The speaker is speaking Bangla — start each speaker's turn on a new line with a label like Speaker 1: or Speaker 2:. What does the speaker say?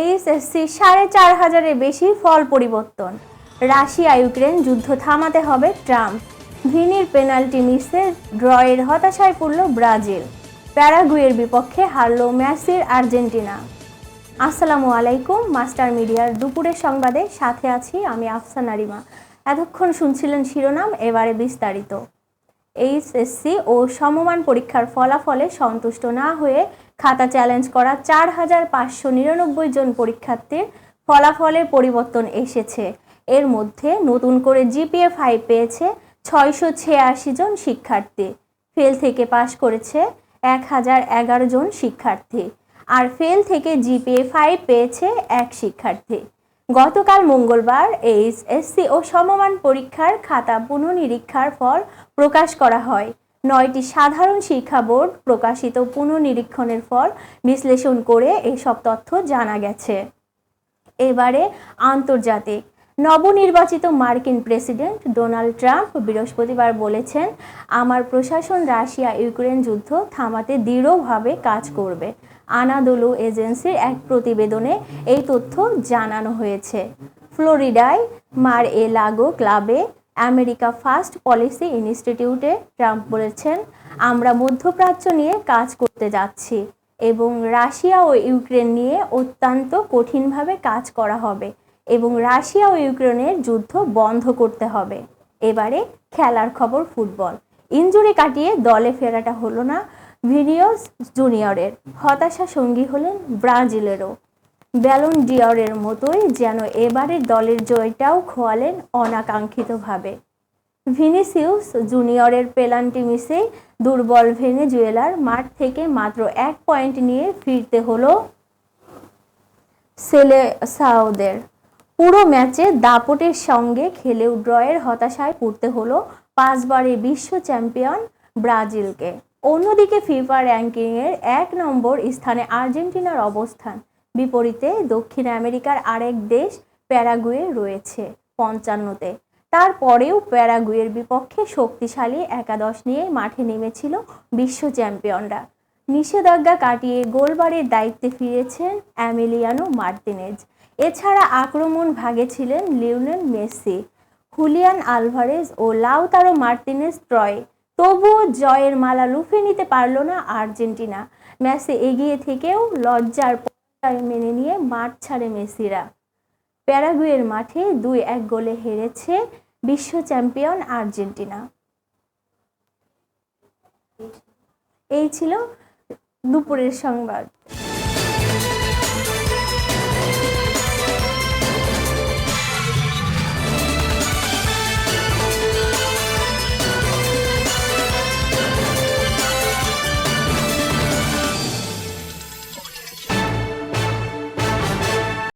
Speaker 1: এইচএসসি ৪,৫০০-এর বেশি ফল পরিবর্তন। রাশিয়া ইউক্রেন যুদ্ধ থামাতে হবে ট্রাম্প। ভিনির পেনাল্টি মিসে ড্রয়ের হতাশায় পড়ল ব্রাজিল। প্যারাগুয়ের বিপক্ষে হারল মেসির আর্জেন্টিনা। আসসালামু আলাইকুম, মাস্টার মিডিয়ার দুপুরের সংবাদে সাথে আছি আমি আফসানা রিমা। এতক্ষণ শুনছিলেন শিরোনাম, এবারে বিস্তারিত। এইচএসসি ও সমমান পরীক্ষার ফলাফলে সন্তুষ্ট না হয়ে খাতা চ্যালেঞ্জ করা ৪,৫৯৯ জন পরীক্ষার্থীর ফলাফলে পরিবর্তন এসেছে। এর মধ্যে নতুন করে জিপিএ 5 পেয়েছে ৬৮৬ জন শিক্ষার্থী। ফেল থেকে পাশ করেছে ১,০১১ জন শিক্ষার্থী, আর ফেল থেকে জিপিএ 5 পেয়েছে 1 শিক্ষার্থী। গতকাল মঙ্গলবার এইচএসসি ও সমমান পরীক্ষার খাতা পুনঃনিরীক্ষার ফল প্রকাশ করা হয়। 9টি সাধারণ শিক্ষা বোর্ড প্রকাশিত পুনঃনিরীক্ষণের ফল বিশ্লেষণ করে এসব তথ্য জানা গেছে। এবারে আন্তর্জাতিক। নবনির্বাচিত মার্কিন প্রেসিডেন্ট ডোনাল্ড ট্রাম্প বৃহস্পতিবার বলেছেন, আমার প্রশাসন রাশিয়া ইউক্রেন যুদ্ধ থামাতে দৃঢ়ভাবে কাজ করবে। আনাদোলু এজেন্সির এক প্রতিবেদনে এই তথ্য জানানো হয়েছে। ফ্লোরিডায় মার এ লাগো ক্লাবে আমেরিকা ফার্স্ট পলিসি ইনস্টিটিউটে ট্রাম্প বলেছেন, আমরা মধ্যপ্রাচ্য নিয়ে কাজ করতে যাচ্ছি এবং রাশিয়া ও ইউক্রেন নিয়ে অত্যন্ত কঠিনভাবে কাজ করা হবে এবং রাশিয়া ও ইউক্রেনের যুদ্ধ বন্ধ করতে হবে। এবারে খেলার খবর, ফুটবল। ইনজুরি কাটিয়ে দলে ফেরাটা হলো না ভিনিসিয়াস জুনিয়রের। হতাশা সঙ্গী হলেন ব্রাজিলেরও। ব্যালন ডি'অরের মতোই যেন এবারের দলের জয়টাও খোয়ালেন অনাকাঙ্ক্ষিতভাবে। ভিনিসিয়াস জুনিয়রের পেনাল্টি মিসে দুর্বল ভেনেজুয়েলার মাঠ থেকে মাত্র 1 পয়েন্ট নিয়ে ফিরতে হলো সেলেসাওদের। পুরো ম্যাচে দাপটের সঙ্গে খেলেও ড্রয়ের হতাশায় পড়তে হলো 5 বারের বিশ্ব চ্যাম্পিয়ন ব্রাজিলকে। অন্যদিকে ফিফা র্যাঙ্কিংয়ের 1 নম্বর স্থানে আর্জেন্টিনার অবস্থান। বিপরীতে দক্ষিণ আমেরিকার আরেক দেশ প্যারাগুয়ে রয়েছে 55-তে। তারপরেও প্যারাগুয়ের বিপক্ষে শক্তিশালী একাদশ নিয়ে মাঠে নেমেছিল বিশ্ব চ্যাম্পিয়নরা। নিষেধাজ্ঞা কাটিয়ে গোলবারের দায়িত্বে ফিরেছেন এমিলিয়ানো মার্তিনেজ। এছাড়া আক্রমণ ভাগে ছিলেন লিওনেল মেসি, হুলিয়ান আলভারেজ ও লাউতারো মার্তিনেজ ত্রয়। তবুও জয়ের মালা লুফে নিতে পারল না আর্জেন্টিনা। ম্যাচে এগিয়ে থেকেও লজ্জার পরাজয় মেনে নিয়ে মাঠ ছাড়ে মেসিরা। প্যারাগুয়ের মাঠে 2-1 গোলে হেরেছে বিশ্ব চ্যাম্পিয়ন আর্জেন্টিনা। এই ছিল দুপুরের সংবাদ।